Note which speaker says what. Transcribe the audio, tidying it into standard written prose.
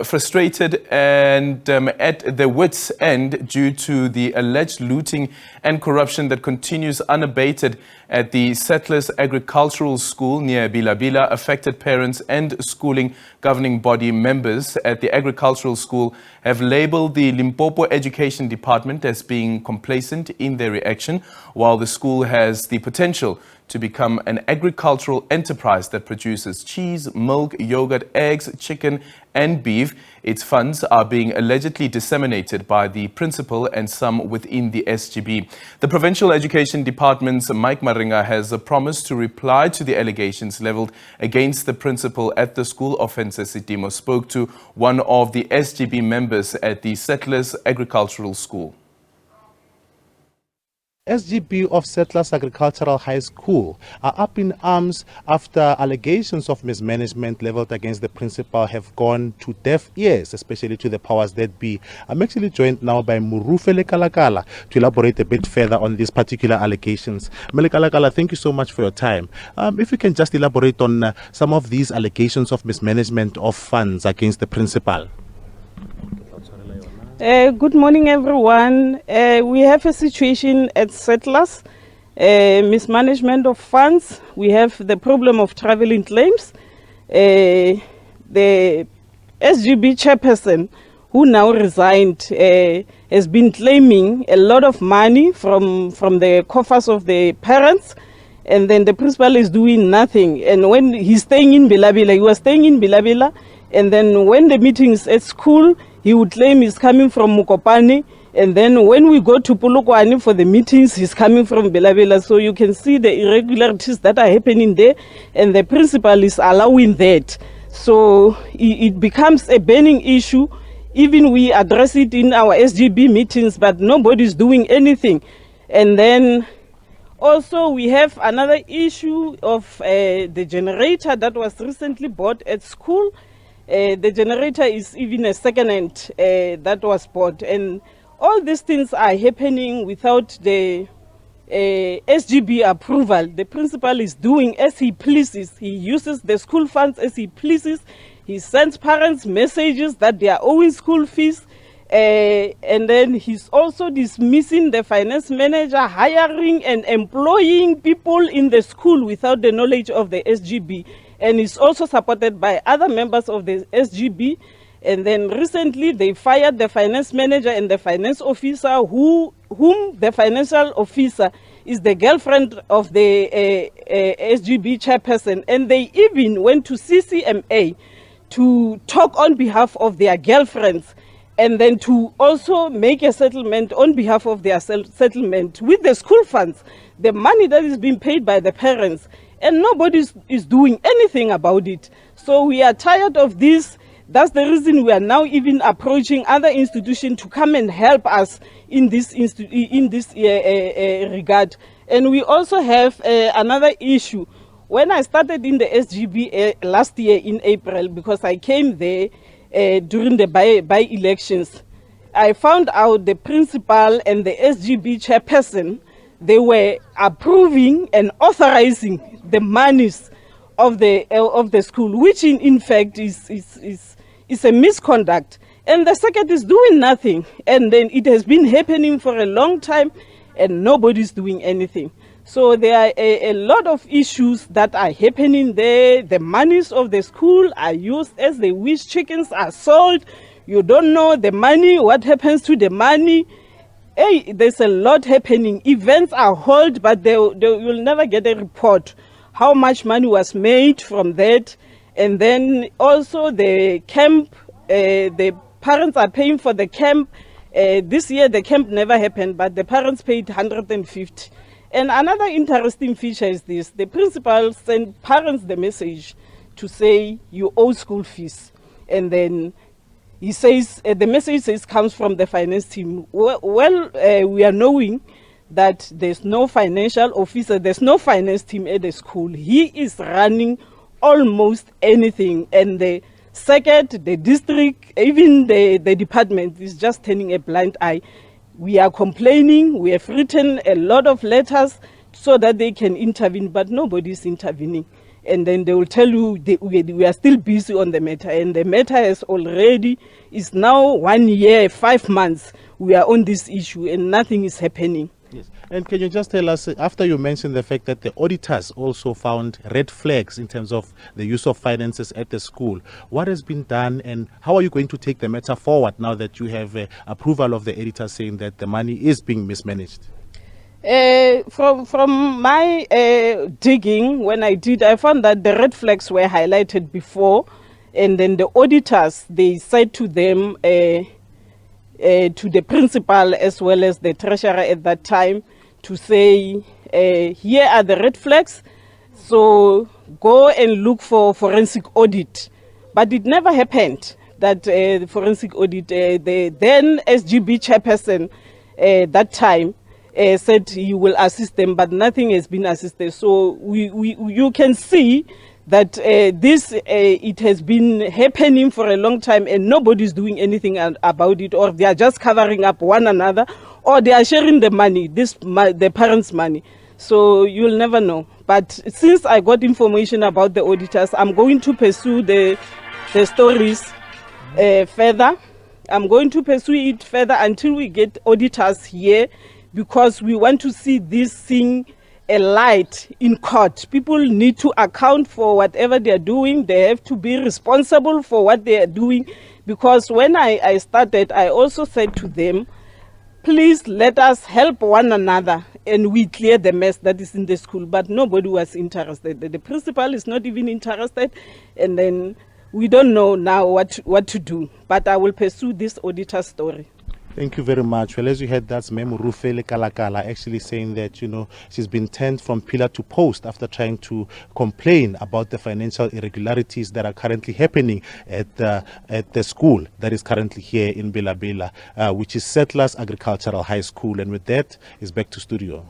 Speaker 1: frustrated and at their wits' end due to the alleged looting and corruption that continues unabated at the Settlers Agricultural School near Bela Bela. Affected parents and schooling governing body members at the agricultural school have labelled the Limpopo Education Department as being complacent in their reaction, while the school has the potential to become an agricultural enterprise that produces cheese, milk, yogurt, eggs, chicken and beef. Its funds are being allegedly disseminated by the principal and some within the SGB. The Provincial Education Department's Mike Maringa has promised to reply to the allegations levelled against the principal at the school. Ofentse Setimo spoke to one of the SGB members at the Settlers Agricultural School.
Speaker 2: SGB of Settlers Agricultural High School are up in arms after allegations of mismanagement leveled against the principal have gone to deaf ears, especially to the powers that be. I'm actually joined now by Morufe Lekalakala to elaborate a bit further on these particular allegations. Lekalakala, thank you so much for your time. If you can just elaborate on some of these allegations of mismanagement of funds against the principal.
Speaker 3: Good morning, everyone. We have a situation at Settlers, mismanagement of funds. We have the problem of traveling claims. The SGB chairperson, who now resigned, has been claiming a lot of money from the coffers of the parents, and then the principal is doing nothing. And when he's staying in Bela Bela, he was staying in Bela Bela, and then when the meetings at school, he would claim he's coming from Mukopani, and then when we go to Polokwane for the meetings, he's coming from Bela Bela. So you can see the irregularities that are happening there, and the principal is allowing that. So it becomes a burning issue. Even we address it in our SGB meetings, but nobody's doing anything. And then also we have another issue of the generator that was recently bought at school. The generator is even a second-hand that was bought, and all these things are happening without the SGB approval. The principal is doing as he pleases. He uses the school funds as he pleases. He sends parents messages that they are owing school fees, and then he's also dismissing the finance manager, hiring and employing people in the school without the knowledge of the SGB. And it's also supported by other members of the SGB. And then recently they fired the finance manager and the finance officer, whom the financial officer is the girlfriend of the SGB chairperson. And they even went to CCMA to talk on behalf of their girlfriends, and then to also make a settlement on behalf of their settlement with the school funds, the money that is being paid by the parents. And nobody is doing anything about it. So we are tired of this. That's the reason we are now even approaching other institutions to come and help us in this regard. And we also have another issue. When I started in the SGB last year in April, because I came there during the by-elections, I found out the principal and the SGB chairperson, they were approving and authorizing the monies of the school, which in fact is a misconduct. And the second is doing nothing, and then it has been happening for a long time, and nobody's doing anything. So there are a lot of issues that are happening there. The monies of the school are used as they wish. Chickens are sold. You don't know the money, what happens to the money. Hey, there's a lot happening. Events are held, but you'll never get a report how much money was made from that. And then also the camp, the parents are paying for the camp. This year the camp never happened, but the parents paid 150. And another interesting feature is this: the principal sent parents the message to say you owe school fees, and then he says, the message says comes from the finance team. We are knowing that there's no financial officer, there's no finance team at the school. He is running almost anything. And the second, the district, even the department is just turning a blind eye. We are complaining, we have written a lot of letters so that they can intervene, but nobody is intervening. and then they will tell you we are still busy on the matter, and the matter is now 1 year, 5 months. We are on this issue and nothing is happening.
Speaker 2: Yes. And can you just tell us, after you mentioned the fact that the auditors also found red flags in terms of the use of finances at the school, what has been done and how are you going to take the matter forward now that you have approval of the editor saying that the money is being mismanaged?
Speaker 3: From my digging, when I found that the red flags were highlighted before, and then the auditors, they said to them, to the principal as well as the treasurer at that time, to say, here are the red flags, so go and look for forensic audit. But it never happened that the forensic audit, the then SGB chairperson that time said he will assist them, but nothing has been assisted. So you can see that this it has been happening for a long time and nobody's doing anything about it, or they are just covering up one another, or they are sharing the money, the parents' money. So you'll never know. But since I got information about the auditors, I'm going to pursue the stories further. I'm going to pursue it further until we get auditors here, because we want to see this thing a light in court. People need to account for whatever they are doing. They have to be responsible for what they are doing, because when I started, I also said to them, please let us help one another and we clear the mess that is in the school. But nobody was interested. The principal is not even interested, and then we don't know now what to do. But I will pursue this auditor story.
Speaker 2: Thank you very much. Well, as you heard, that's Morufe Lekalakala actually saying that, she's been turned from pillar to post after trying to complain about the financial irregularities that are currently happening at the school that is currently here in Bela Bela, which is Settlers Agricultural High School. And with that, it's back to studio.